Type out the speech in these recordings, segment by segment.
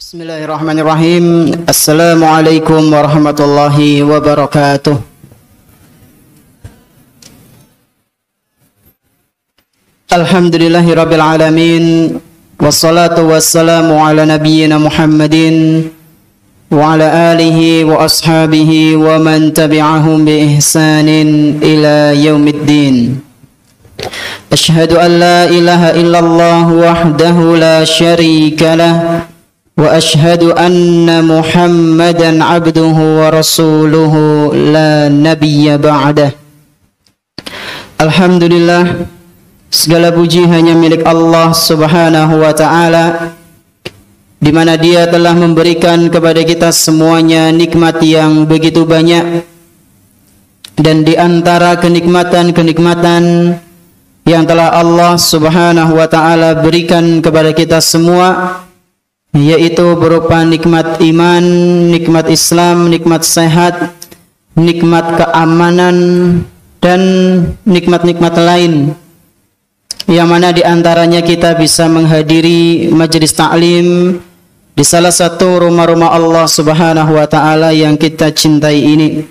Bismillahirrahmanirrahim. Assalamualaikum warahmatullahi wabarakatuh. Alhamdulillahi rabbil alamin. Wassalatu wassalamu ala nabiyyina Muhammadin wa ala alihi wa ashabihi wa man tabi'ahum bi ihsanin ila yaumiddin. Ashhadu an la ilaha illallah wahdahu la syarika lah wa ashhadu anna Muhammadan abduhu wa rasuluhu la nabiyya ba'dah. Alhamdulillah, segala puji hanya milik Allah Subhanahu wa ta'ala, di mana Dia telah memberikan kepada kita semuanya nikmat yang begitu banyak. Dan di antara kenikmatan-kenikmatan yang telah Allah Subhanahu wa ta'ala berikan kepada kita semua, yaitu berupa nikmat iman, nikmat Islam, nikmat sehat, nikmat keamanan, dan nikmat-nikmat lain, yang mana di antaranya kita bisa menghadiri majelis ta'lim di salah satu rumah-rumah Allah Subhanahu wa ta'ala yang kita cintai ini.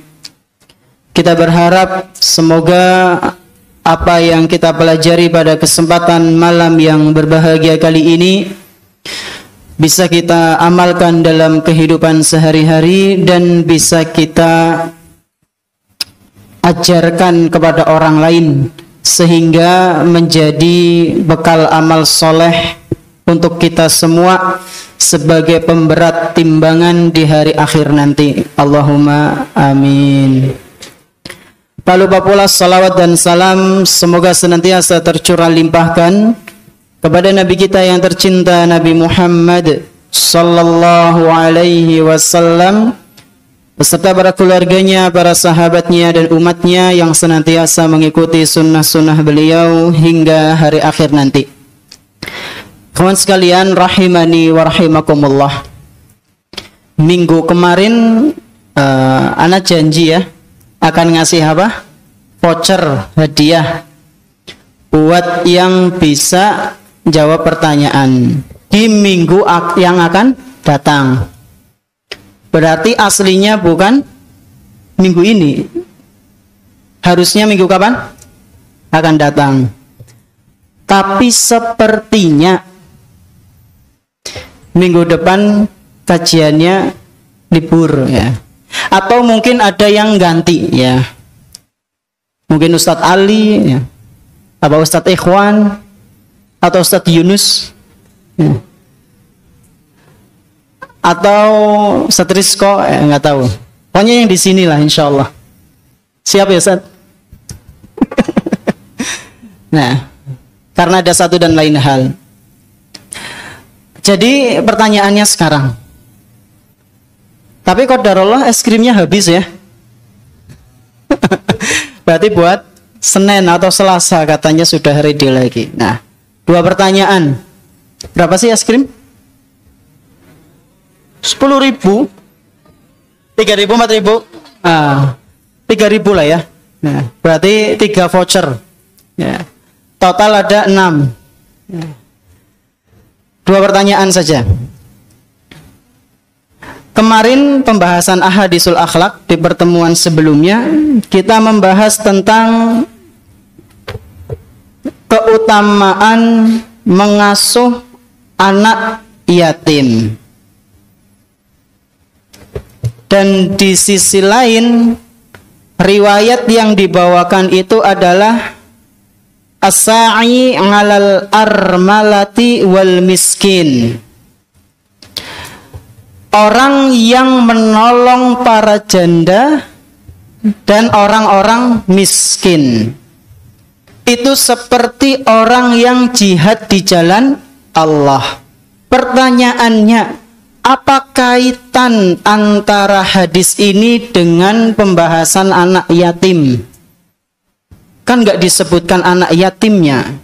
Kita berharap semoga apa yang kita pelajari pada kesempatan malam yang berbahagia kali ini bisa kita amalkan dalam kehidupan sehari-hari dan bisa kita ajarkan kepada orang lain, sehingga menjadi bekal amal soleh untuk kita semua sebagai pemberat timbangan di hari akhir nanti. Allahumma amin. Tak lupa pula salawat dan salam semoga senantiasa tercurah limpahkan kepada Nabi kita yang tercinta, Nabi Muhammad sallallahu alaihi wasallam, beserta para keluarganya, para sahabatnya dan umatnya yang senantiasa mengikuti sunnah-sunnah beliau hingga hari akhir nanti. Kawan sekalian rahimani wa rahimakumullah, minggu kemarin ana janji ya akan ngasih apa? Voucher hadiah buat yang bisa jawab pertanyaan di minggu yang akan datang. Berarti aslinya bukan minggu ini, harusnya minggu kapan? Akan datang. Tapi sepertinya minggu depan kajiannya libur ya. Atau mungkin ada yang ganti ya. Mungkin Ustadz Ali ya. Apa Ustadz Ikhwan atau Ustadz Yunus ya. Atau Ustadz Rizko nggak tahu. Pokoknya yang di sini lah insyaallah. Siap ya Ustadz? Nah, karena ada satu dan lain hal. Jadi pertanyaannya sekarang, tapi qadarullah es krimnya habis ya. Berarti buat Senin atau Selasa katanya sudah ready lagi. Nah, dua pertanyaan. Berapa sih es krim? 10.000, 3.000, 4.000, 3.000 lah ya. Nah, berarti 3 voucher. Ya. Total ada 6. Ya. Dua pertanyaan saja. Kemarin pembahasan ahadisul akhlak di pertemuan sebelumnya kita membahas tentang keutamaan mengasuh anak yatim. Dan di sisi lain riwayat yang dibawakan itu adalah as-sa'i 'alal armalati wal miskin. Orang yang menolong para janda dan orang-orang miskin itu seperti orang yang jihad di jalan Allah. Pertanyaannya, apa kaitan antara hadis ini dengan pembahasan anak yatim? Kan nggak disebutkan anak yatimnya.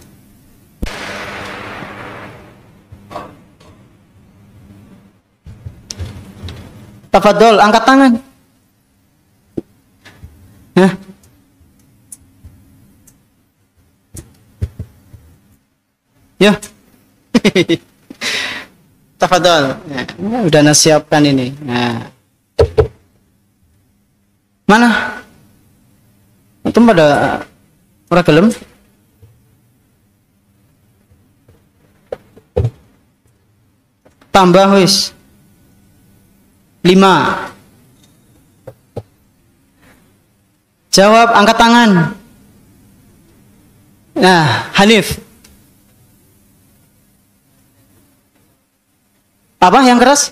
Tafadhol, angkat tangan. Hah? Ya. Tafadhol. Ya, udah nasiapkan ini. Nah. Mana? Itu pada ora gelem? Tambah wis. 5. Jawab, angkat tangan. Nah, Hanif. Apa yang keras?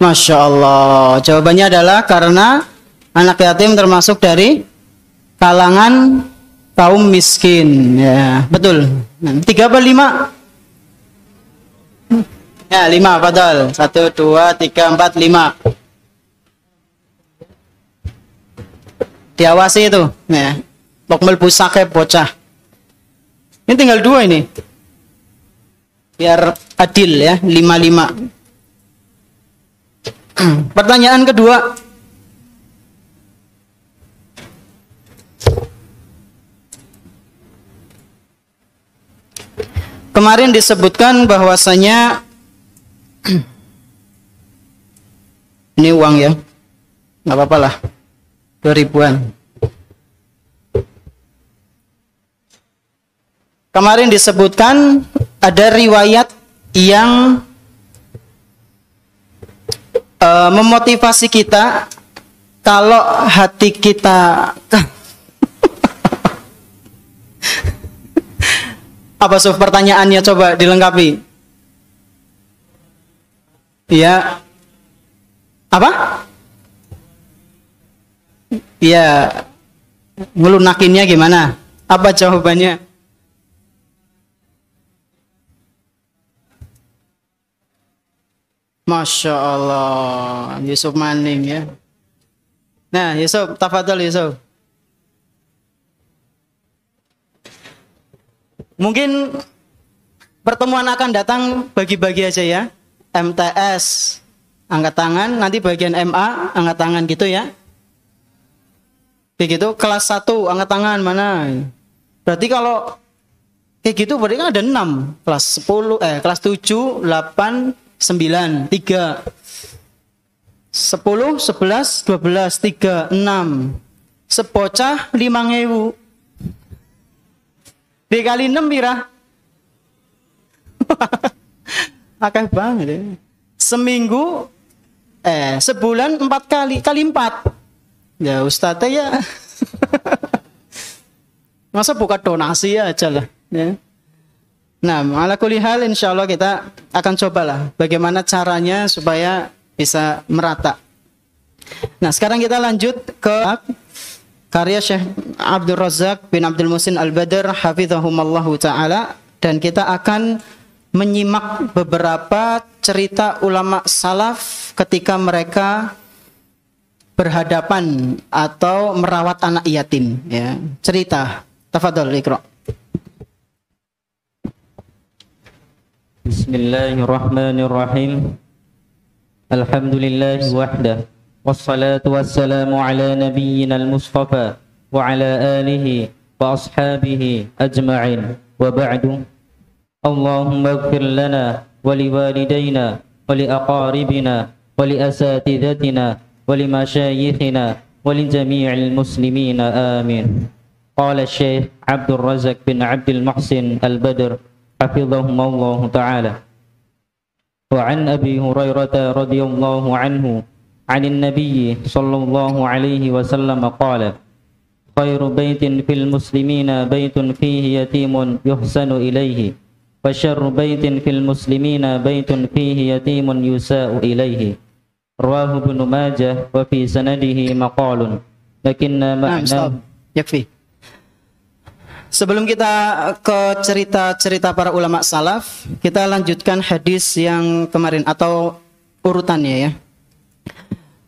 Masya Allah. Jawabannya adalah karena anak yatim termasuk dari kalangan kaum miskin. Ya, betul. 3 apa 5? Ya, 5, betul. 1, 2, 3, 4, 5. Diawasi itu. Ya. Lokmel pusake bocah. Ini tinggal 2 ini. Biar adil ya, 5-5. Pertanyaan kedua. Kemarin disebutkan bahwasanya ini uang ya, nggak apa-apa lah, 2000-an. Kemarin disebutkan ada riwayat yang memotivasi kita kalau hati kita apa Suf pertanyaannya, coba dilengkapi. Iya. Apa? Iya. Ngelunakinnya gimana? Apa jawabannya? Masya Allah, Yusuf Maning ya. Nah, Yusuf, tafadhol Yusuf. Mungkin pertemuan akan datang bagi-bagi aja ya. MTS, angkat tangan, nanti bagian MA, angkat tangan gitu ya. Begitu, kelas 1, angkat tangan mana? Berarti kalau kayak gitu berarti kan ada 6. Kelas 10, kelas 7, 8, 9, 3, 10, 11, 12, 3, 6. Sepocah 5.000. Dikali 6 pira? Akeh banget ya. Seminggu, sebulan 4 kali, kali 4. Ya Ustadz ya. Masa buka donasi aja lah. Ya. Nah, ala kulli hal insya Allah kita akan cobalah bagaimana caranya supaya bisa merata. Nah, sekarang kita lanjut ke karya Syekh Abdul Razak bin Abdul Muhsin Al-Badr hafizahumallahu ta'ala, dan kita akan menyimak beberapa cerita ulama salaf ketika mereka berhadapan atau merawat anak yatim ya. Cerita. Tafadhol Iqra. Bismillahirrahmanirrahim. Alhamdulillah wahdah. Wassalatu wassalamu ala nabiyyina al-mustafa wa ala alihi wa ashabihi ajma'in. Wa ba'du. Allahumma ighfir lana wa liwalidayna wa liaqaribina wa liasatidatina wa limashayikhina wa lijami'il muslimina amin. Qala Syekh Abdul Razak bin Abdul Muhsin Al-Badr حفظهم الله تعالى. وعن أبي هريرة رضي الله عنه عن النبي صلى الله عليه وسلم قال خير بيت في المسلمين بيت فيه يتيم يحسن إليه وشر بيت في المسلمين بيت فيه يتيم يساء إليه. رواه ابن ماجه وفي سنده مقال لكن معناه يكفي. Sebelum kita ke cerita-cerita para ulama salaf, kita lanjutkan hadis yang kemarin atau urutannya ya.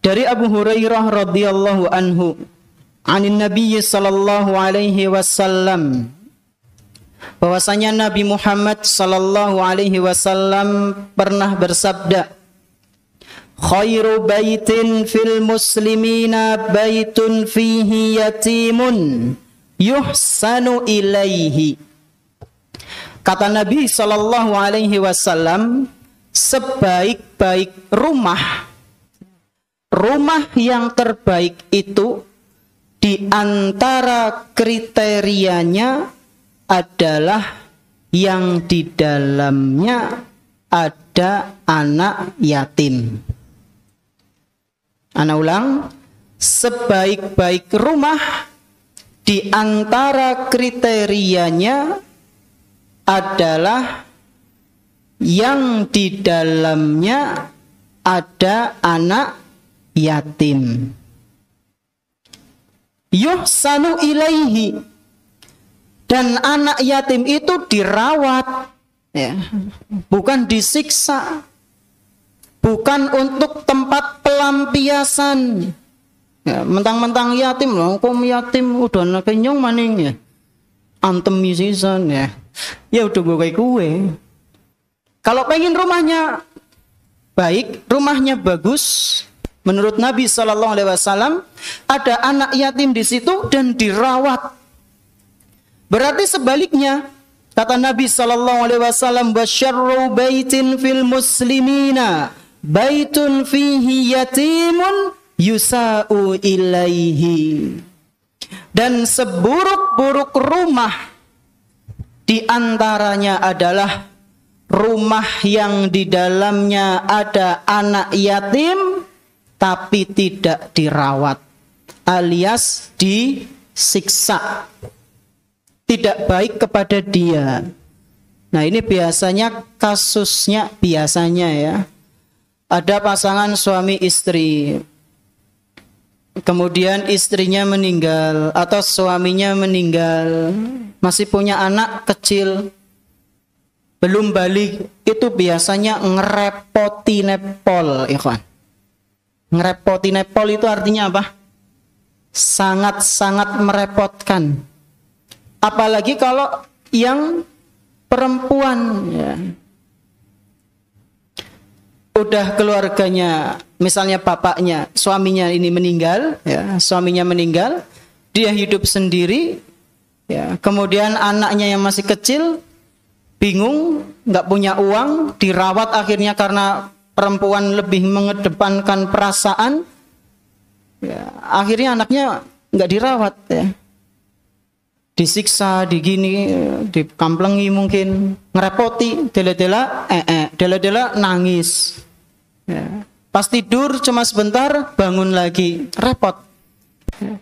Dari Abu Hurairah radhiyallahu anhu, anin Nabi sallallahu alaihi wasallam, bahwasanya Nabi Muhammad sallallahu alaihi wasallam pernah bersabda, khairu baitin fil muslimina baitun fihi yatimun yuhsanu ilaihi. Kata Nabi Shallallahu Alaihi Wasallam, sebaik-baik rumah yang terbaik itu di antara kriterianya adalah yang di dalamnya ada anak yatim. Ana ulang, sebaik-baik rumah di antara kriterianya adalah yang di dalamnya ada anak yatim. Yuhsanu ilaihi, dan anak yatim itu dirawat, ya, bukan disiksa, bukan untuk tempat pelampiasan. Ya, mentang-mentang yatim loh, kok yatim udah anak kenyong maning ya. Antem misisan ya. Ya udah gue kayak kue. Kalau pengen rumahnya baik, rumahnya bagus, menurut Nabi Shallallahu Alaihi Wasallam ada anak yatim di situ dan dirawat. Berarti sebaliknya, kata Nabi Shallallahu Alaihi Wasallam, "Basyarru baitin fil muslimina, baitun fihi yatimun yusa'u ilaihi." Dan seburuk-buruk rumah di antaranya adalah rumah yang di dalamnya ada anak yatim tapi tidak dirawat, alias disiksa, tidak baik kepada dia. Nah, ini biasanya kasusnya, biasanya ya, ada pasangan suami istri, kemudian istrinya meninggal atau suaminya meninggal, masih punya anak kecil belum balik, itu biasanya ngerepoti nepol, ikhwan. Ngerepoti nepol itu artinya apa? Sangat-sangat merepotkan. Apalagi kalau yang perempuan, ya. Udah keluarganya, misalnya bapaknya, suaminya ini meninggal, ya, suaminya meninggal, dia hidup sendiri, ya, kemudian anaknya yang masih kecil bingung, nggak punya uang, dirawat akhirnya karena perempuan lebih mengedepankan perasaan, ya, akhirnya anaknya nggak dirawat, ya, disiksa, digini, dikamplengi mungkin, ngerepoti, dela-dela nangis. Ya. Pas tidur cuma sebentar, bangun lagi, repot. Ya.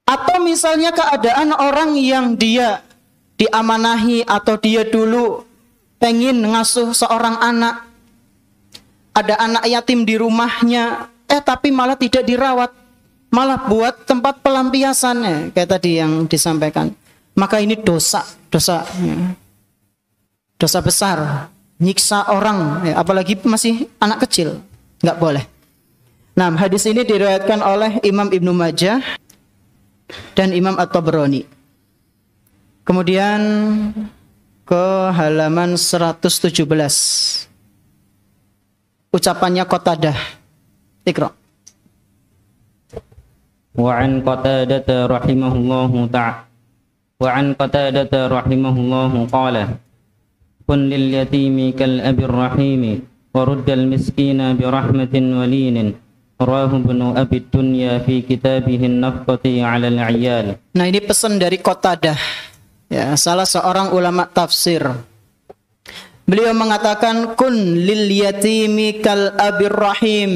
Atau misalnya keadaan orang yang dia diamanahi atau dia dulu pengen ngasuh seorang anak, ada anak yatim di rumahnya, tapi malah tidak dirawat, malah buat tempat pelampiasannya, kayak tadi yang disampaikan. Maka ini dosa ya. Dosa besar, nyiksa orang, ya, apalagi masih anak kecil, nggak boleh. Nah, hadis ini diriwayatkan oleh Imam Ibnu Majah dan Imam At-Tabrani. Kemudian ke halaman 117, ucapannya Qatadah. Iqra. وعن قتادة رحمه الله تعالى قال: كن لليتيم كالأب الرحيم ورد المسكين برحمة ولين. رواه ابن أبي الدنيا في كتابه النفقة على العيال. Nah, ini pesan dari Qatadah, ya, salah seorang ulama tafsir. Beliau mengatakan, kun lil yatimi kal abir rahim.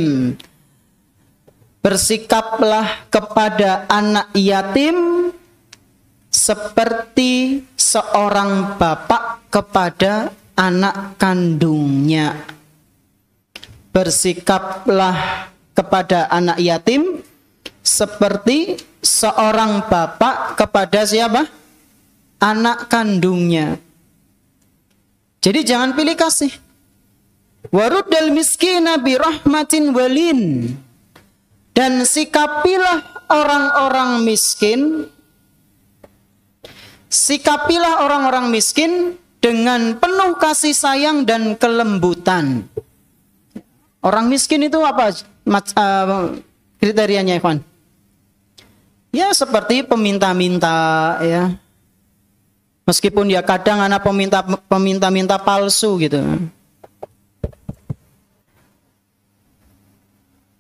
Bersikaplah kepada anak yatim seperti seorang bapak kepada anak kandungnya. Bersikaplah kepada anak yatim seperti seorang bapak kepada siapa? Anak kandungnya. Jadi jangan pilih kasih. Waruddal miskina bi rahmatin walin. Dan sikapilah orang-orang miskin, sikapilah orang-orang miskin dengan penuh kasih sayang dan kelembutan. Orang miskin itu apa kriterianya, Ikhwan? Ya seperti peminta-minta, ya. Meskipun ya kadang anak peminta palsu gitu.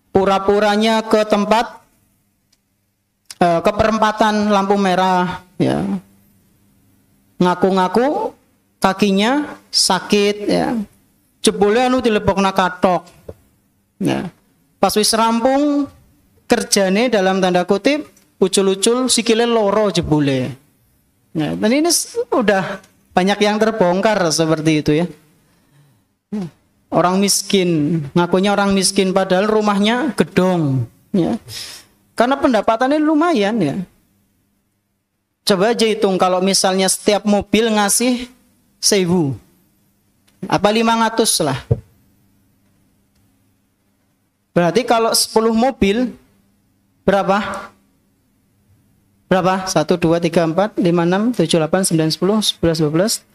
Pura-puranya ke tempat ke perempatan lampu merah ya. Ngaku-ngaku kakinya sakit ya. Jebule anu dilebokna kathok. Ya. Pas wis rampung kerjane dalam tanda kutip ucul-ucul sikile loro jebule. Ya, dan ini udah banyak yang terbongkar seperti itu ya. Orang miskin, ngakunya orang miskin padahal rumahnya gedong ya. Karena pendapatannya lumayan ya. Coba aja hitung kalau misalnya setiap mobil ngasih 1.000. Apa 500 lah. Berarti kalau 10 mobil berapa? Berapa? 1, 2, 3, 4, 5, 6, 7, 8, 9, 10, 11, 12.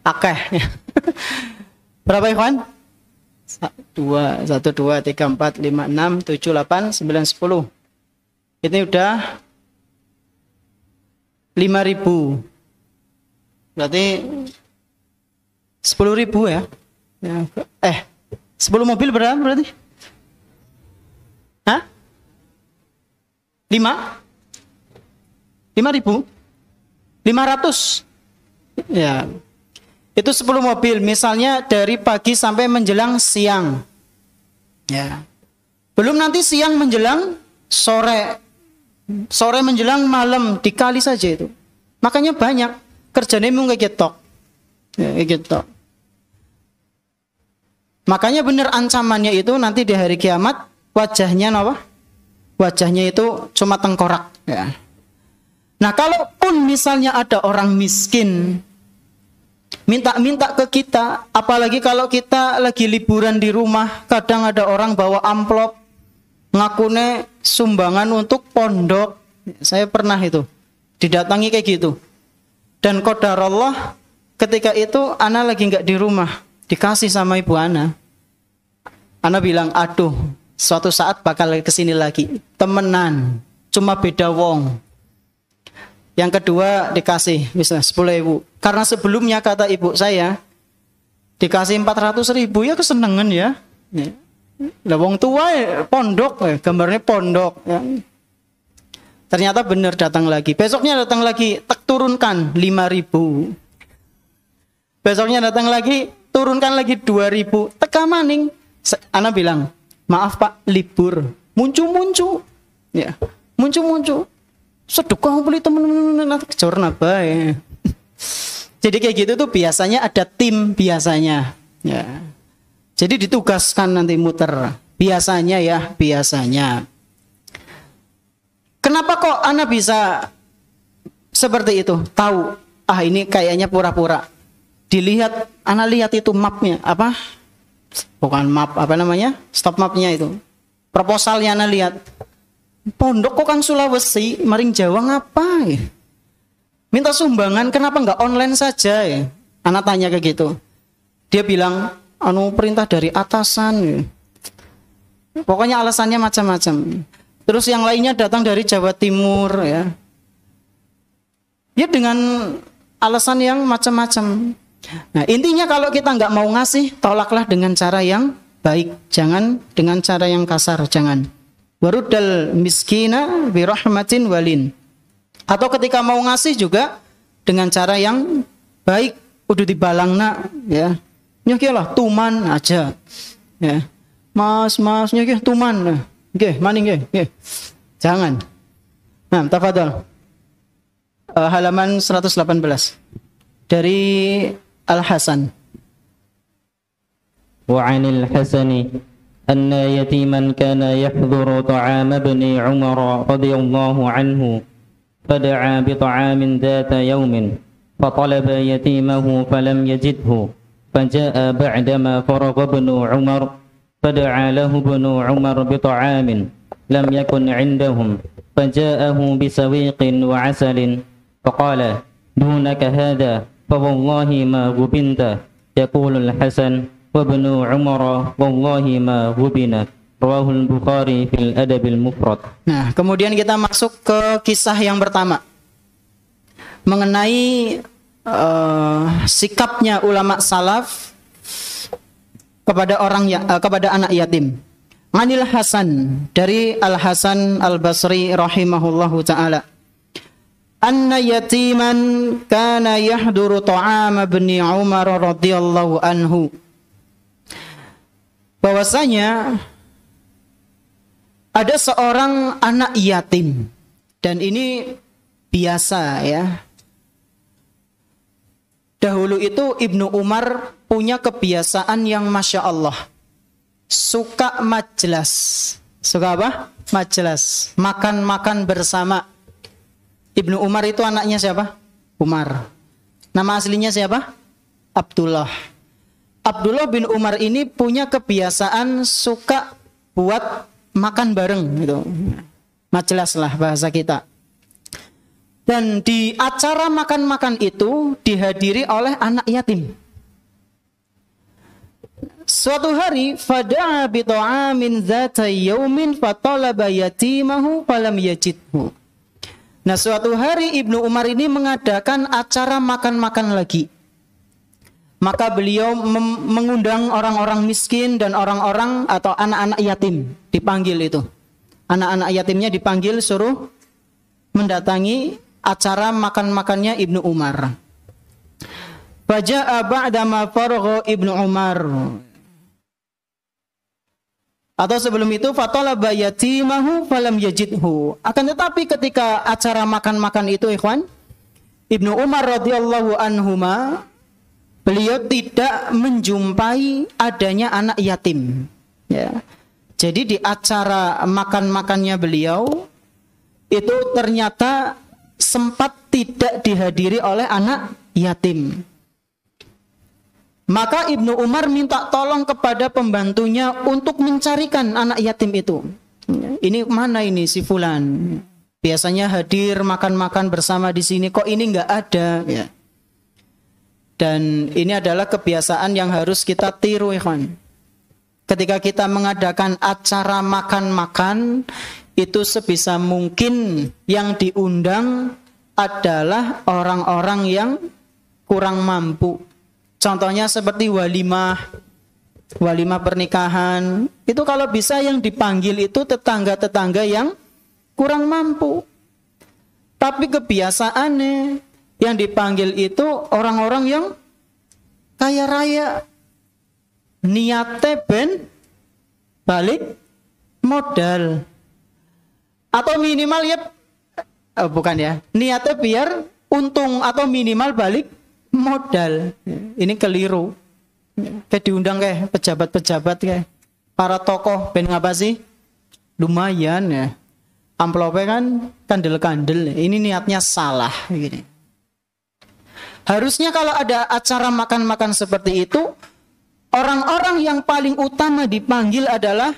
Akeh. Berapa Ikhwan? 1, 2, 3, 4, 5, 6, 7, 8, 9, 10. Ini udah 5.000. Berarti 10.000 ya. 10 mobil berapa berarti? Hah? 5.000? 500? Ya. Itu 10 mobil, misalnya dari pagi sampai menjelang siang. Ya. Belum nanti siang menjelang sore. Sore menjelang malam, dikali saja itu. Makanya banyak kerjanya memang kayak gitu. Ya, kayak gitu. Makanya benar ancamannya itu nanti di hari kiamat wajahnya apa? Wajahnya itu cuma tengkorak. Ya. Nah, kalaupun misalnya ada orang miskin minta-minta ke kita, apalagi kalau kita lagi liburan di rumah, kadang ada orang bawa amplop ngakune sumbangan untuk pondok. Saya pernah itu didatangi kayak gitu. Dan qadarullah ketika itu ana lagi nggak di rumah, dikasih sama ibu ana. Ana bilang, aduh, suatu saat bakal kesini lagi. Temenan, cuma beda wong. Yang kedua dikasih misalnya 10.000. Karena sebelumnya kata ibu saya dikasih 400.000 ya kesenangan ya. Lah wong tua pondok, gambarnya pondok. Ya. Ternyata benar datang lagi. Besoknya datang lagi, tak turunkan 5.000. Besoknya datang lagi, turunkan lagi 2.000. Teka maning. Ana bilang, maaf Pak, libur. Muncul. Ya, muncul. Sedekah beli temen-temen nanti kejorna bae. Jadi kayak gitu tuh biasanya ada tim biasanya. Ya. Jadi ditugaskan nanti muter. Biasanya. Kenapa kok ana bisa seperti itu? Tahu, ini kayaknya pura-pura. Dilihat, ana lihat itu mapnya, apa? Bukan map, apa namanya? Stop mapnya itu. Proposalnya ana lihat. Pondok kok kan Sulawesi, maring Jawa ngapain? Minta sumbangan, kenapa nggak online saja ya? Anak tanya kayak gitu. Dia bilang, perintah dari atasan. Pokoknya alasannya macam-macam. Terus yang lainnya datang dari Jawa Timur ya. Ya dengan alasan yang macam-macam. Nah intinya kalau kita nggak mau ngasih, tolaklah dengan cara yang baik. Jangan dengan cara yang kasar, jangan. Waruddal miskina birahmatin walin. Atau ketika mau ngasih juga dengan cara yang baik, udah dibalangna ya. Nyokilah tuman aja. Ya. Mas nyoki tuman. Nggih, maning nggih. Jangan. Nah, tafadhol. Halaman 118 dari Al-Hasan. Wa 'anil Hasani أن يتيما كان يحضر طعام ابن عمر رضي الله عنه فدعا بطعام ذات يوم فطلب يتيمه فلم يجده فجاء بعدما فرغ ابن عمر فدعا له ابن عمر بطعام لم يكن عندهم فجاءه بسويق وعسل فقال دونك هذا فوالله ما غبنت يقول الحسن وابن عمر والله ما غبنا rawahul Bukhari fil Adabil Mufrad. Nah, kemudian kita masuk ke kisah yang pertama. mengenai sikapnya ulama salaf kepada kepada anak yatim. Anil Hasan, dari Al Hasan Al Basri rahimahullahu taala, anna yatiman kana yahduru ta'am ibni Umar radhiyallahu anhu, bahwasanya ada seorang anak yatim, dan ini biasa ya. Dahulu itu Ibnu Umar punya kebiasaan yang Masya Allah, suka majlas. Suka apa? Majlas, makan-makan bersama. Ibnu Umar itu anaknya siapa? Umar. Nama aslinya siapa? Abdullah. Abdullah bin Umar ini punya kebiasaan suka buat makan bareng gitu. Majlas lah bahasa kita. Dan di acara makan-makan itu dihadiri oleh anak yatim. Suatu hari fada'a bi ta'amin dzata yaumin fatalaba yatimahu falam yajidhu. Nah, suatu hari Ibnu Umar ini mengadakan acara makan-makan lagi. Maka beliau mengundang orang-orang miskin dan orang-orang atau anak-anak yatim, dipanggil itu. Anak-anak yatimnya dipanggil, suruh mendatangi acara makan-makannya Ibnu Umar. Faja'a ba'dama faragha Ibnu Umar. Atau sebelum itu fatalaba yatimahu falam yajidhu. Akan tetapi ketika acara makan-makan itu, ikhwan, Ibnu Umar radhiyallahu anhuma, beliau tidak menjumpai adanya anak yatim. Ya. Jadi di acara makan-makannya beliau itu ternyata sempat tidak dihadiri oleh anak yatim. Maka Ibnu Umar minta tolong kepada pembantunya untuk mencarikan anak yatim itu. Ini mana ini si fulan? Biasanya hadir makan-makan bersama di sini, kok ini nggak ada? Ya. Dan ini adalah kebiasaan yang harus kita tiru, ikhwan. Ketika kita mengadakan acara makan-makan, itu sebisa mungkin yang diundang adalah orang-orang yang kurang mampu. Contohnya seperti walimah pernikahan. Itu kalau bisa yang dipanggil itu tetangga-tetangga yang kurang mampu. Tapi kebiasaannya yang dipanggil itu orang-orang yang kaya raya. Niatnya ben balik modal. Atau minimal ya, bukan ya, niatnya biar untung atau minimal balik modal. Ini keliru. Kayak diundang kayak pejabat-pejabat kayak para tokoh ben ngapa sih? Lumayan ya. Amplopnya kan kandel-kandel. Ini niatnya salah gini. Harusnya kalau ada acara makan-makan seperti itu, orang-orang yang paling utama dipanggil adalah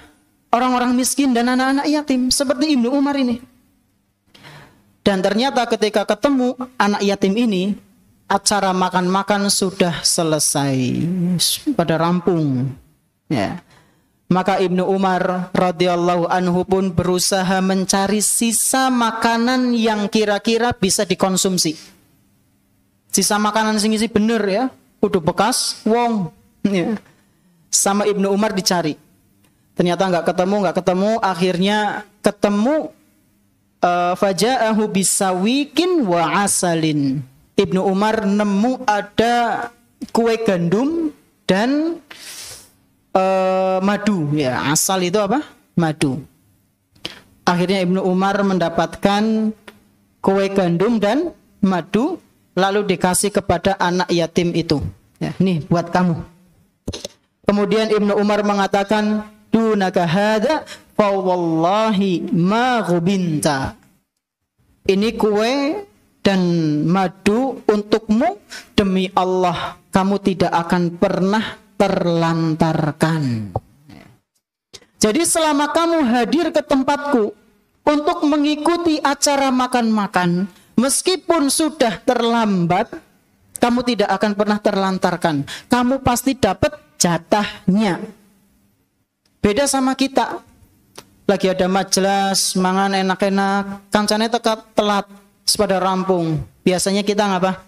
orang-orang miskin dan anak-anak yatim, seperti Ibnu Umar ini. Dan ternyata ketika ketemu anak yatim ini, acara makan-makan sudah selesai, pada rampung. Ya. Maka Ibnu Umar radhiyallahu anhu pun berusaha mencari sisa makanan yang kira-kira bisa dikonsumsi. Sisa makanan sing isi bener ya, udah bekas, wong. Ya. Sama Ibnu Umar dicari. Ternyata nggak ketemu. Akhirnya ketemu. Faja'ahu bisawikin wa asalin. Ibnu Umar nemu ada kue gandum dan madu. Ya, asal itu apa? Madu. Akhirnya Ibnu Umar mendapatkan kue gandum dan madu, lalu dikasih kepada anak yatim itu. Ya, nih buat kamu. Kemudian Ibnu Umar mengatakan, dunaka hadza fa wallahi ma ghubinta. Ini kue dan madu untukmu, demi Allah kamu tidak akan pernah terlantarkan. Jadi selama kamu hadir ke tempatku untuk mengikuti acara makan-makan, meskipun sudah terlambat, kamu tidak akan pernah terlantarkan. Kamu pasti dapat jatahnya. Beda sama kita. Lagi ada majelis, mangan enak-enak, kancane tekat telat pada rampung. biasanya kita ngapa?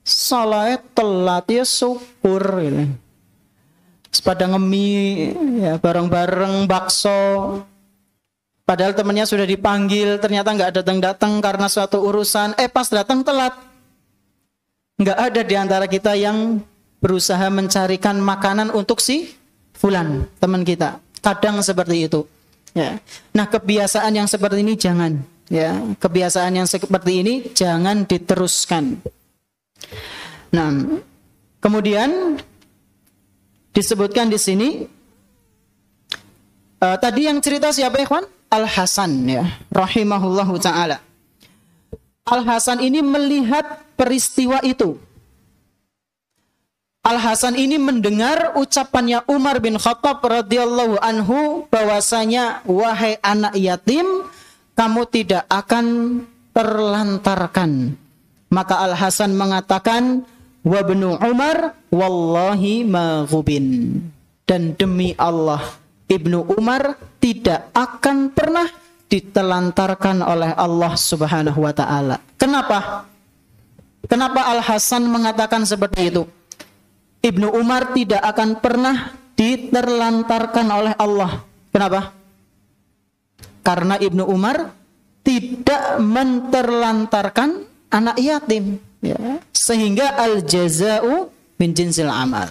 Salat telat ya syukur gitu. Pada ngemi ya bareng-bareng bakso. Padahal temannya sudah dipanggil, ternyata nggak datang-datang karena suatu urusan. Pas datang telat. Nggak ada di antara kita yang berusaha mencarikan makanan untuk si fulan, teman kita. Kadang seperti itu. Ya. Nah, kebiasaan yang seperti ini jangan. Ya, kebiasaan yang seperti ini jangan diteruskan. Nah, kemudian disebutkan di sini tadi yang cerita siapa ikhwan? Al-Hasan ya, rahimahullahu taala. Al-Hasan ini melihat peristiwa itu. Al-Hasan ini mendengar ucapannya Umar bin Khattab radhiyallahu anhu bahwasanya wahai anak yatim, kamu tidak akan terlantarkan. Maka Al-Hasan mengatakan, wa ibnu Umar wallahi ma ghubin. Dan demi Allah, Ibnu Umar tidak akan pernah ditelantarkan oleh Allah Subhanahu wa taala. Kenapa? Kenapa Al-Hasan mengatakan seperti itu? Ibnu Umar tidak akan pernah diterlantarkan oleh Allah. Kenapa? Karena Ibnu Umar tidak menterlantarkan anak yatim, ya. Sehingga al-jaza'u min jinsil amal.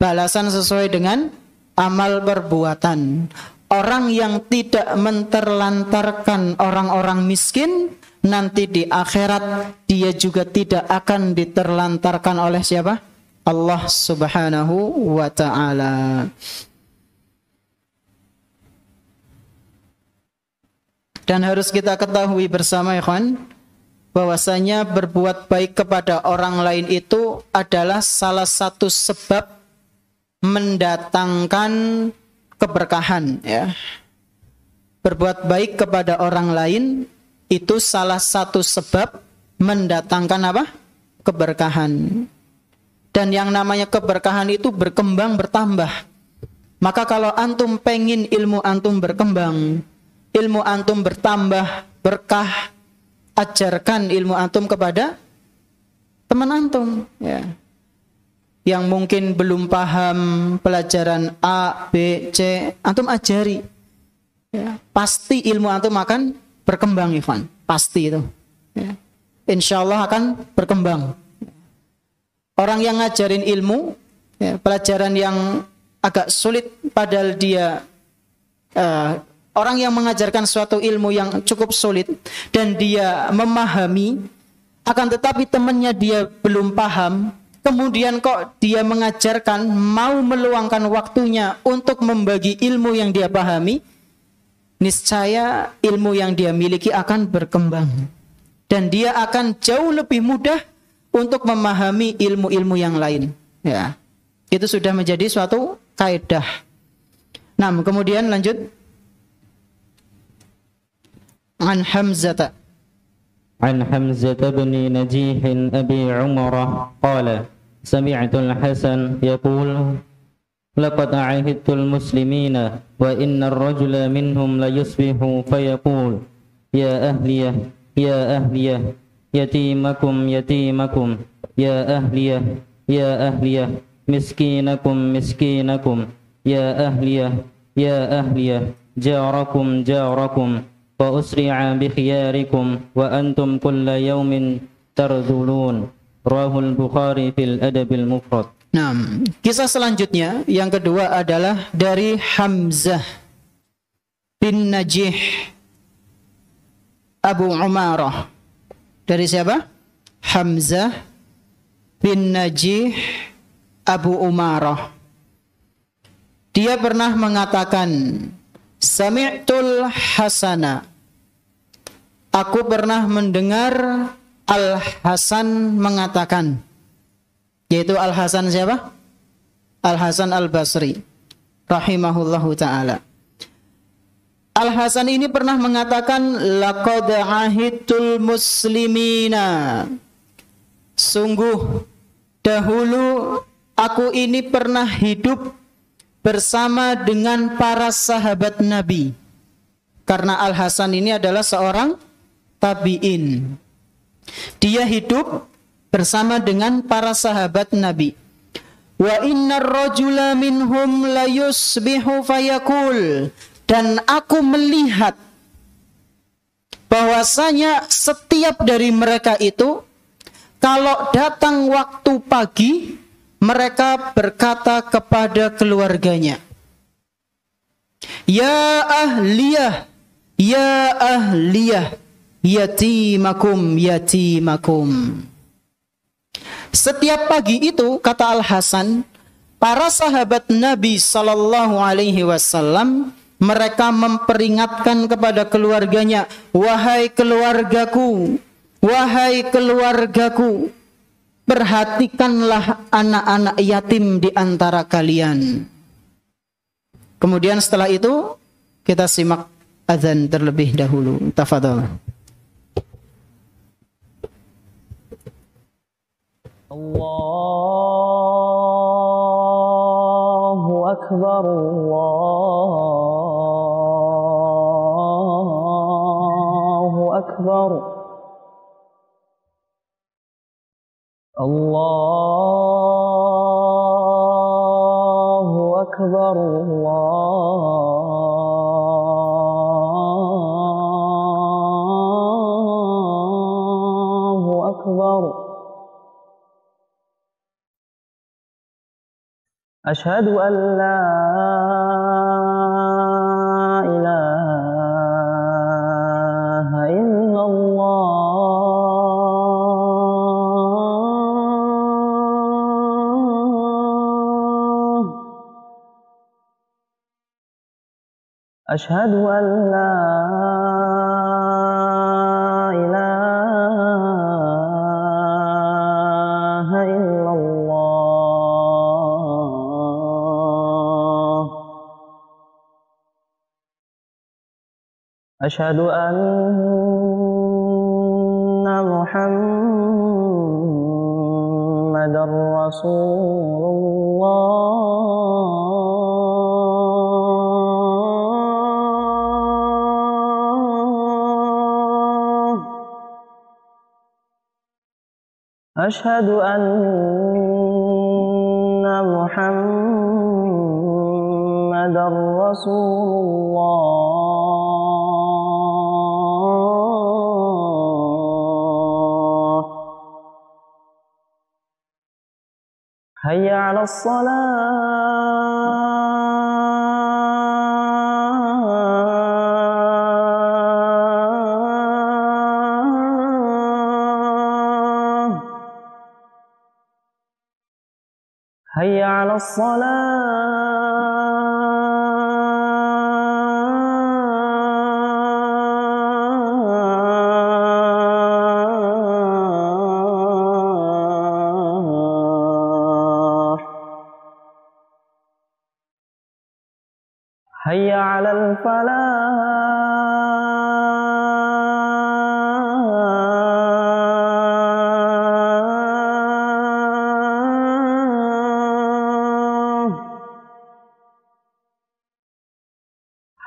Balasan sesuai dengan amal perbuatan. Orang yang tidak menterlantarkan orang-orang miskin, nanti di akhirat dia juga tidak akan diterlantarkan oleh siapa? Allah Subhanahu wa ta'ala. Dan harus kita ketahui bersama ikhwan, bahwasanya berbuat baik kepada orang lain itu adalah salah satu sebab mendatangkan keberkahan, ya. Berbuat baik kepada orang lain itu salah satu sebab mendatangkan apa? Keberkahan. Dan yang namanya keberkahan itu berkembang, bertambah. Maka kalau antum pengen ilmu antum berkembang, ilmu antum bertambah, berkah, ajarkan ilmu antum kepada teman antum, ya. Yang mungkin belum paham pelajaran A, B, C, antum ajari, ya. Pasti ilmu antum akan berkembang, Ikhwan. Pasti itu, ya. Insya Allah akan berkembang. Orang yang ngajarin ilmu, ya, pelajaran yang agak sulit, padahal dia orang yang mengajarkan suatu ilmu yang cukup sulit dan dia memahami, akan tetapi temannya dia belum paham, kemudian kok dia mengajarkan, mau meluangkan waktunya untuk membagi ilmu yang dia pahami, niscaya ilmu yang dia miliki akan berkembang dan dia akan jauh lebih mudah untuk memahami ilmu-ilmu yang lain, ya. Itu sudah menjadi suatu kaidah. Nah, kemudian lanjut. An Hamzah bin Najih Abi Umar qala sami'tu al-Hasan yaqul laqad a'ahidtu al-muslimina wa inna ar-rajula minhum la yusbihu fayaqul ya ahliyah ya ahliyah yatimakum yatimakum ya ahliyah miskinakum miskinakum ya ahliyah jarakum jarakum wa usri'a bi khiyarikum wa antum kulla yawmin tardulun. Rahul Bukhari fil Adabil Mufrad. Nah, kisah selanjutnya yang kedua adalah dari Hamzah bin Najih Abu Umarah. Dari siapa? Hamzah bin Najih Abu Umarah. Dia pernah mengatakan, Sami'tul Hasana. Aku pernah mendengar Al-Hasan mengatakan, yaitu Al-Hasan siapa? Al-Hasan Al-Basri rahimahullahu ta'ala. Al-Hasan ini pernah mengatakan, laqad ahidtul muslimina. Sungguh dahulu aku ini pernah hidup bersama dengan para sahabat Nabi. Karena Al-Hasan ini adalah seorang tabi'in. Dia hidup bersama dengan para sahabat Nabi. Wa innar rajula minhum la yusbihu fayaqul, dan aku melihat bahwasanya setiap dari mereka itu kalau datang waktu pagi mereka berkata kepada keluarganya, ya ahliyah, ya ahliyah, yatimakum, yatimakum. Setiap pagi itu, kata Al-Hasan, para sahabat Nabi Sallallahu Alaihi Wasallam mereka memperingatkan kepada keluarganya, wahai keluargaku, wahai keluargaku, perhatikanlah anak-anak yatim di antara kalian. Kemudian setelah itu kita simak azan terlebih dahulu. Tafadhol. Allahu Akbar, Allahu Akbar, Allahu Akbar, Allahu Akbar. Asyhadu an la ilaha illallah. Asyhadu an la ilaha illallah. Asyhadu anna Muhammadar Rasulullah. Asyhadu anna Muhammadar Rasulullah. Hayya 'alas shalah. Hayya 'alas salah. Hayya 'alal falah.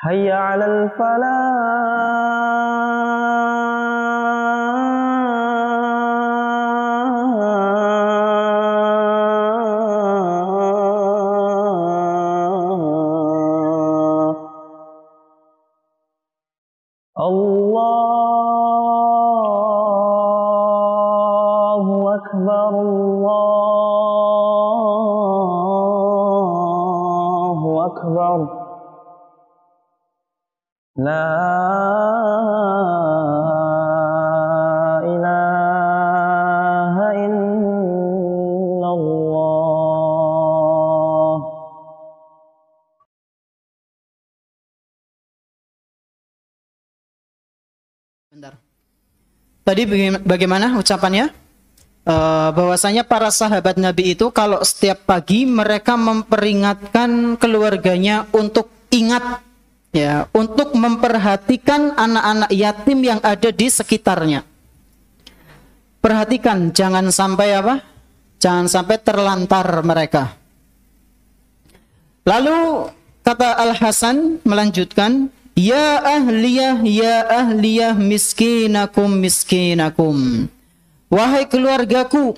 Hayya 'alal falah. Allahu Akbar, Allahu Akbar. La ilaha illallah. Bentar. Tadi bagaimana ucapannya? Bahwasanya para sahabat Nabi itu kalau setiap pagi mereka memperingatkan keluarganya untuk ingat, ya, untuk memperhatikan anak-anak yatim yang ada di sekitarnya. Perhatikan, jangan sampai apa? Jangan sampai terlantar mereka. Lalu kata Al-Hasan melanjutkan, ya ahliyah miskinakum miskinakum. Wahai keluargaku,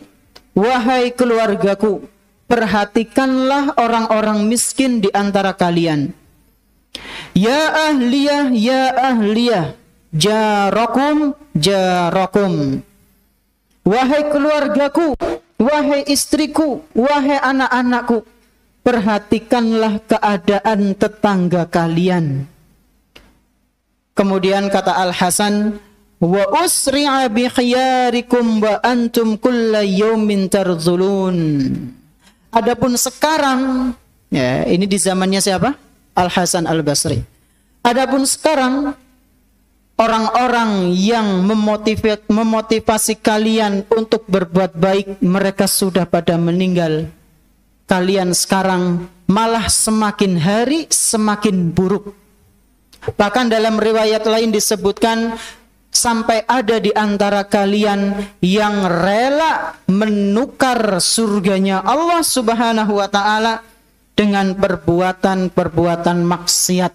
wahai keluargaku, perhatikanlah orang-orang miskin di antara kalian. Ya ahliyah, jarakum, jarakum. Wahai keluargaku, wahai istriku, wahai anak-anakku, perhatikanlah keadaan tetangga kalian. Kemudian kata Al-Hasan, wa usri'a bi khiyarikum wa antum kulla yawmin tarzulun. Adapun sekarang, ya, ini di zamannya siapa? Al-Hasan Al-Basri. Adapun sekarang, orang-orang yang memotivasi kalian untuk berbuat baik, mereka sudah pada meninggal. Kalian sekarang malah semakin hari semakin buruk. Bahkan dalam riwayat lain disebutkan, sampai ada di antara kalian yang rela menukar surganya Allah Subhanahu wa ta'ala dengan perbuatan-perbuatan maksiat,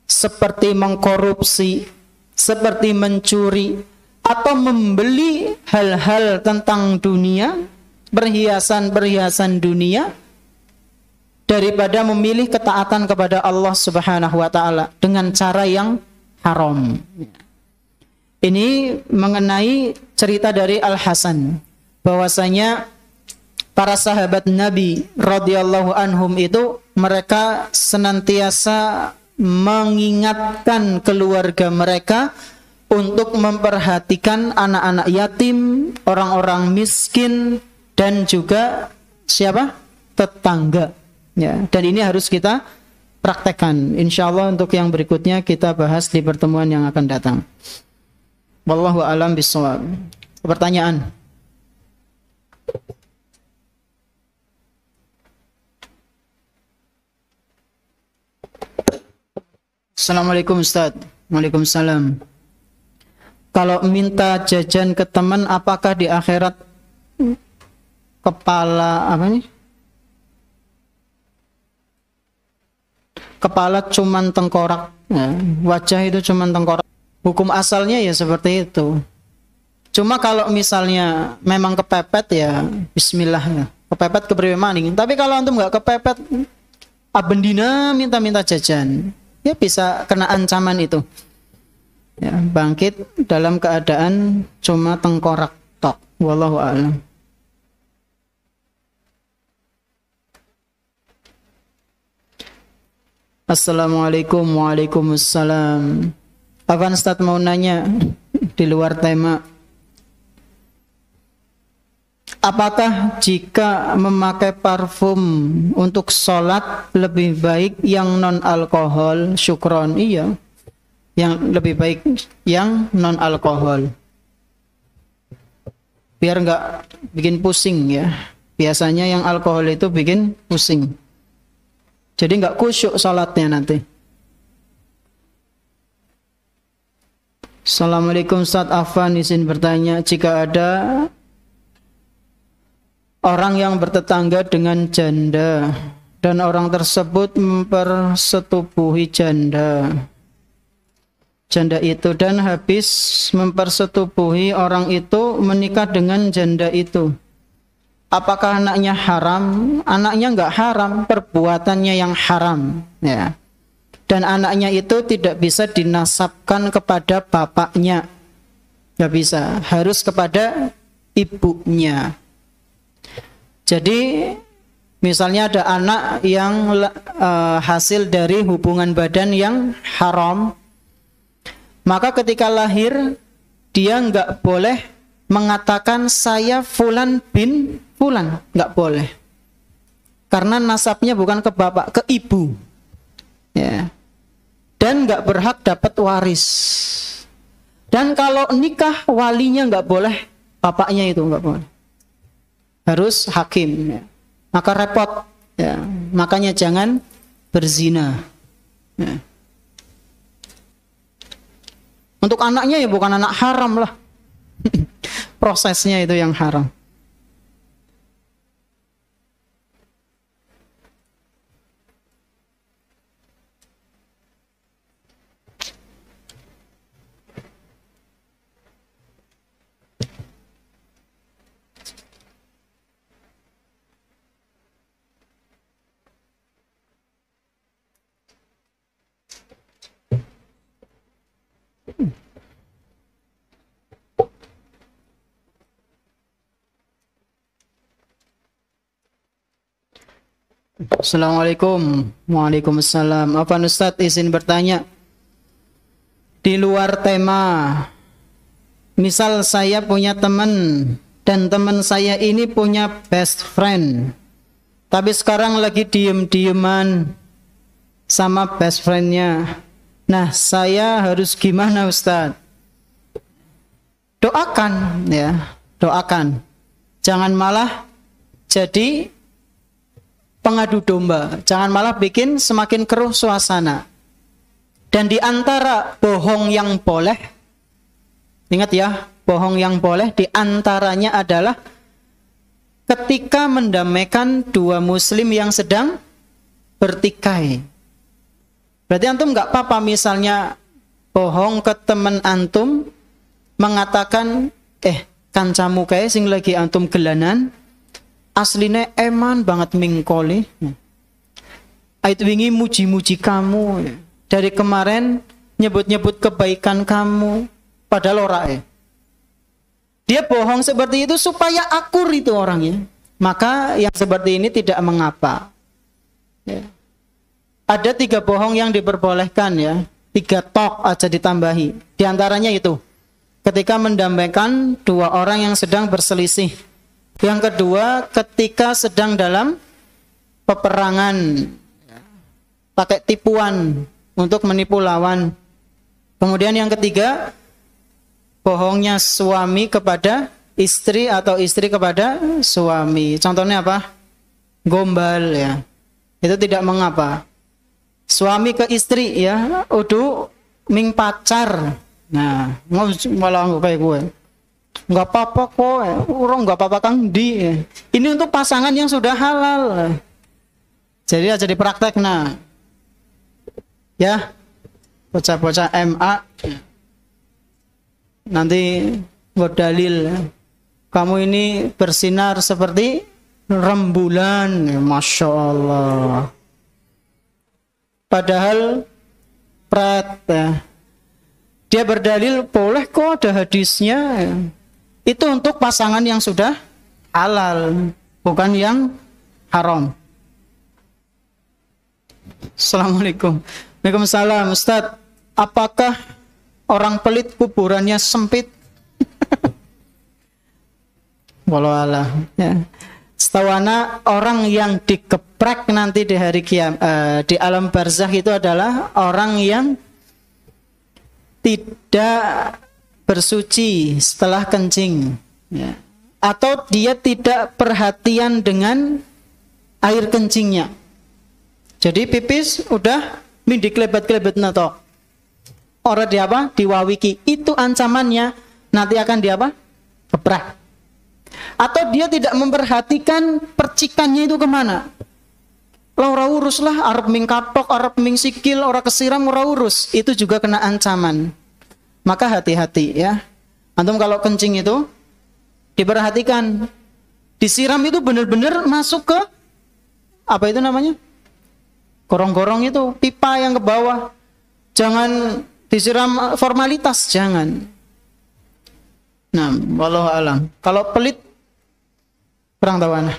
seperti mengkorupsi, seperti mencuri, atau membeli hal-hal tentang dunia, perhiasan-perhiasan dunia, daripada memilih ketaatan kepada Allah Subhanahu wa ta'ala dengan cara yang haram. Ini mengenai cerita dari Al-Hasan, bahwasanya para sahabat Nabi radhiyallahu anhum itu mereka senantiasa mengingatkan keluarga mereka untuk memperhatikan anak-anak yatim, orang-orang miskin, dan juga siapa? Tetangga. Ya, dan ini harus kita praktekkan. Insyaallah untuk yang berikutnya kita bahas di pertemuan yang akan datang. Wallahu a'lam bishawab. Pertanyaan. Assalamualaikum Ustaz. Waalaikumsalam. Kalau minta jajan ke teman, apakah di akhirat kepala apa nih? Kepala cuman tengkorak, ya, wajah itu cuman tengkorak. Hukum asalnya ya seperti itu. Cuma kalau misalnya memang kepepet ya bismillah ya. Kepepet kepriwe maning. Tapi kalau antum nggak kepepet, abendina minta-minta jajan, ya bisa kena ancaman itu. Ya, bangkit dalam keadaan cuma tengkorak tok. Wallahu a'lam. Assalamualaikum. Waalaikumsalam. Afwan Ustaz mau nanya di luar tema. Apakah jika memakai parfum untuk sholat lebih baik yang non alkohol? Syukron. Iya, yang lebih baik yang non alkohol, biar nggak bikin pusing ya. Biasanya yang alkohol itu bikin pusing, jadi nggak khusyuk sholatnya nanti. Assalamualaikum Ustaz, Afwan izin bertanya, jika ada orang yang bertetangga dengan janda dan orang tersebut mempersetubuhi janda itu dan habis mempersetubuhi orang itu menikah dengan janda itu, apakah anaknya haram? Anaknya nggak haram, perbuatannya yang haram ya. Dan anaknya itu tidak bisa dinasabkan kepada bapaknya, nggak bisa, harus kepada ibunya. Jadi misalnya ada anak yang hasil dari hubungan badan yang haram, maka ketika lahir dia nggak boleh mengatakan saya Fulan bin Fulan, nggak boleh, karena nasabnya bukan ke bapak, ke ibu ya. Dan nggak berhak dapat waris. Dan kalau nikah walinya nggak boleh bapaknya, itu nggak boleh, harus hakim ya. Maka repot ya. Makanya jangan berzina ya. Untuk anaknya ya bukan anak haram lah. Prosesnya itu yang haram. Assalamualaikum. Waalaikumsalam. Apa Ustadz izin bertanya? Di luar tema, misal saya punya teman dan teman saya ini punya best friend, tapi sekarang lagi diem-dieman sama best friendnya. Nah, saya harus gimana Ustadz? Doakan ya, doakan. Jangan malah jadi pengadu domba, jangan malah bikin semakin keruh suasana. Dan di antara bohong yang boleh, ingat ya, bohong yang boleh di antaranya adalah ketika mendamaikan dua muslim yang sedang bertikai. Berarti antum nggak apa-apa misalnya bohong ke teman antum, mengatakan, kancamu kae sing lagi antum gelanan, aslinya eman banget mingkoli. Ait wingi muji-muji kamu. Dari kemarin nyebut-nyebut kebaikan kamu. Padahal ora. Dia bohong seperti itu supaya akur itu orangnya. Maka yang seperti ini tidak mengapa. Ya. Ada 3 bohong yang diperbolehkan ya. 3 tok aja ditambahi. Di antaranya itu. Ketika mendamaikan 2 orang yang sedang berselisih. Yang kedua, ketika sedang dalam peperangan, pakai tipuan untuk menipu lawan. Kemudian yang ketiga, bohongnya suami kepada istri atau istri kepada suami. Contohnya apa? Gombal ya. Itu tidak mengapa. Suami ke istri ya, udah ming pacar. Nah, malah kayak gue. Nggak apa-apa kok, orang nggak apa-apa Kang Di. Ini untuk pasangan yang sudah halal. Jadi aja dipraktek nah. Ya, bocah-bocah MA nanti buat dalil. Kamu ini bersinar seperti rembulan, Masya Allah. Padahal pret ya. Dia berdalil boleh kok ada hadisnya. Itu untuk pasangan yang sudah halal, bukan yang haram. Assalamualaikum. Waalaikumsalam. Ustadz, apakah orang pelit kuburannya sempit? Wallahualam. Ya. Setahu ana, orang yang dikeprek nanti di hari kiamat, di alam barzakh itu adalah orang yang tidak bersuci setelah kencing ya. Atau dia tidak perhatian dengan air kencingnya. Jadi pipis udah mindik klebat-klebat nato. Orang di apa? Diwawiki. Itu ancamannya nanti akan di apa? Keprak. Atau dia tidak memperhatikan percikannya itu kemana. Ora urus lah, arep ming katok, arep ming sikil, ora kesiram, ora urus. Itu juga kena ancaman. Maka hati-hati ya. Antum kalau kencing itu diperhatikan. Disiram itu benar-benar masuk ke apa itu namanya? Gorong-gorong itu, pipa yang ke bawah. Jangan disiram formalitas, jangan. Nah, wallahu alam. Kalau pelit kurang tahu ana.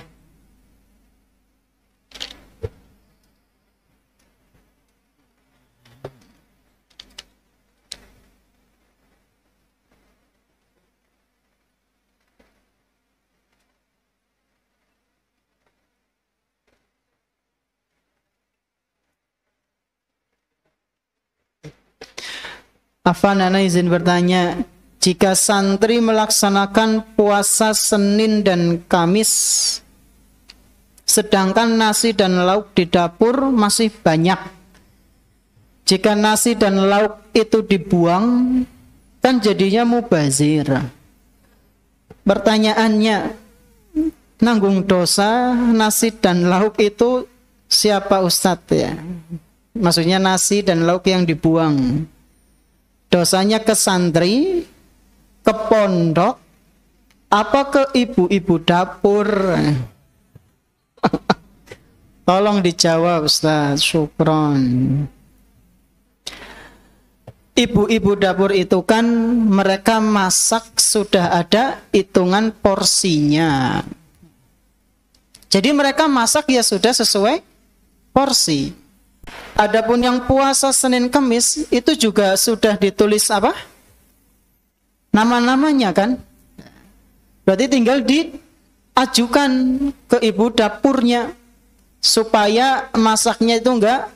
Afan, ana izin bertanya, jika santri melaksanakan puasa Senin dan Kamis, sedangkan nasi dan lauk di dapur masih banyak, jika nasi dan lauk itu dibuang, kan jadinya mubazir. Pertanyaannya, nanggung dosa nasi dan lauk itu siapa Ustadz ya? Maksudnya nasi dan lauk yang dibuang. Dosanya ke santri, ke pondok, apa ke ibu-ibu dapur? Tolong dijawab Ustaz, syukron. Ibu-ibu dapur itu kan mereka masak sudah ada hitungan porsinya. Jadi mereka masak ya sudah sesuai porsi. Adapun yang puasa Senin Kamis itu juga sudah ditulis apa? Nama-namanya kan? Berarti tinggal diajukan ke ibu dapurnya supaya masaknya itu enggak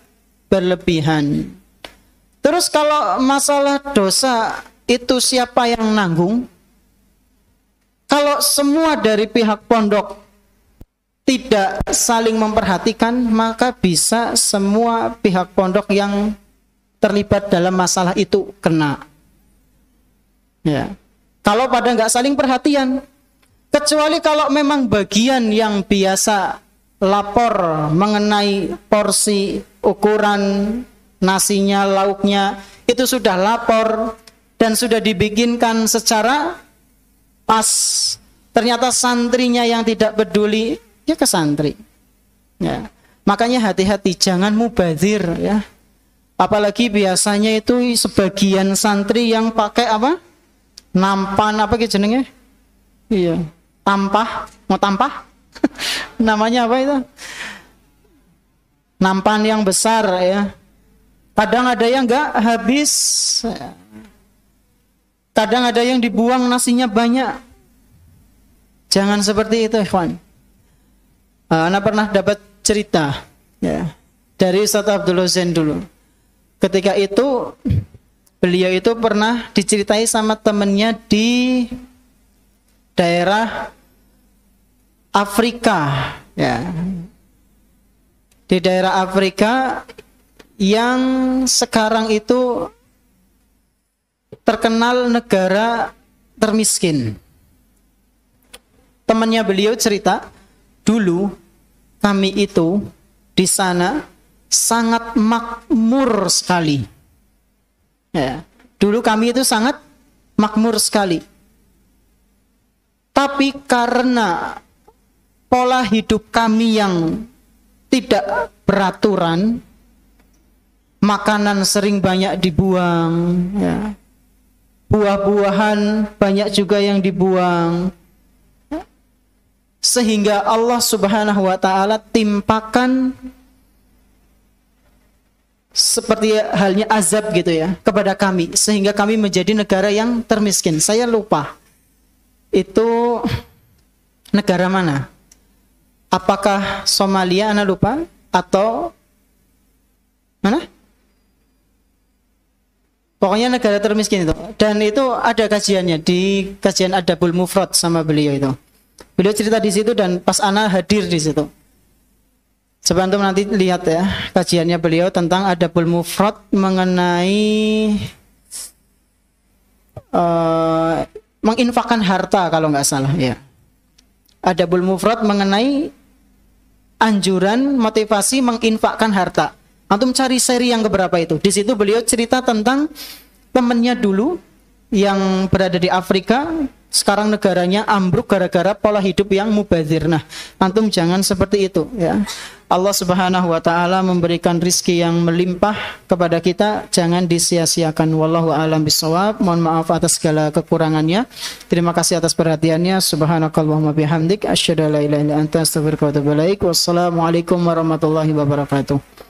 berlebihan. Terus kalau masalah dosa itu siapa yang nanggung? Kalau semua dari pihak pondok tidak saling memperhatikan, maka bisa semua pihak pondok yang terlibat dalam masalah itu kena. Ya. Kalau pada nggak saling perhatian, kecuali kalau memang bagian yang biasa lapor mengenai porsi, ukuran nasinya, lauknya, itu sudah lapor dan sudah dibikinkan secara pas. Ternyata santrinya yang tidak peduli, ya ke santri. Ya. Makanya hati-hati, jangan mubadzir ya. Apalagi biasanya itu sebagian santri yang pakai apa? Nampan apa gitu jenenge? Iya, tampah, mau tampah? Namanya apa itu? Nampan yang besar ya. Kadang ada yang enggak habis. Kadang ada yang dibuang nasinya banyak. Jangan seperti itu, ikhwan. Ana pernah dapat cerita ya, dari Ustaz Abdul Zain dulu. Ketika itu beliau itu pernah diceritai sama temennya di daerah Afrika ya. Di daerah Afrika yang sekarang itu terkenal negara termiskin. Temannya beliau cerita, dulu kami itu di sana sangat makmur sekali. Ya, dulu kami itu sangat makmur sekali. Tapi karena pola hidup kami yang tidak beraturan, makanan sering banyak dibuang, ya. Buah-buahan banyak juga yang dibuang. Sehingga Allah Subhanahu wa taala timpakan seperti halnya azab gitu ya kepada kami, sehingga kami menjadi negara yang termiskin. Saya lupa itu negara mana? Apakah Somalia, ana lupa, atau mana? Pokoknya negara termiskin itu. Dan itu ada kajiannya di kajian Adabul Mufrad sama beliau itu. Beliau cerita di situ dan pas ana hadir di situ. Coba antum nanti lihat ya kajiannya beliau tentang Adabul Mufrad mengenai menginfakkan harta kalau nggak salah ya. Adabul Mufrad mengenai anjuran motivasi menginfakkan harta. Antum cari seri yang keberapa itu. Di situ beliau cerita tentang temannya dulu yang berada di Afrika, sekarang negaranya ambruk gara-gara pola hidup yang mubazir. Nah, antum jangan seperti itu ya. Allah Subhanahu wa taala memberikan rizki yang melimpah kepada kita, jangan disia-siakan. Wallahu a'lam bishawab. Mohon maaf atas segala kekurangannya. Terima kasih atas perhatiannya. Subhanakallahumma bihamdik asyhadu an la ilaha illa anta astaghfiruka wa atubu ilaik. Wassalamualaikum warahmatullahi wabarakatuh.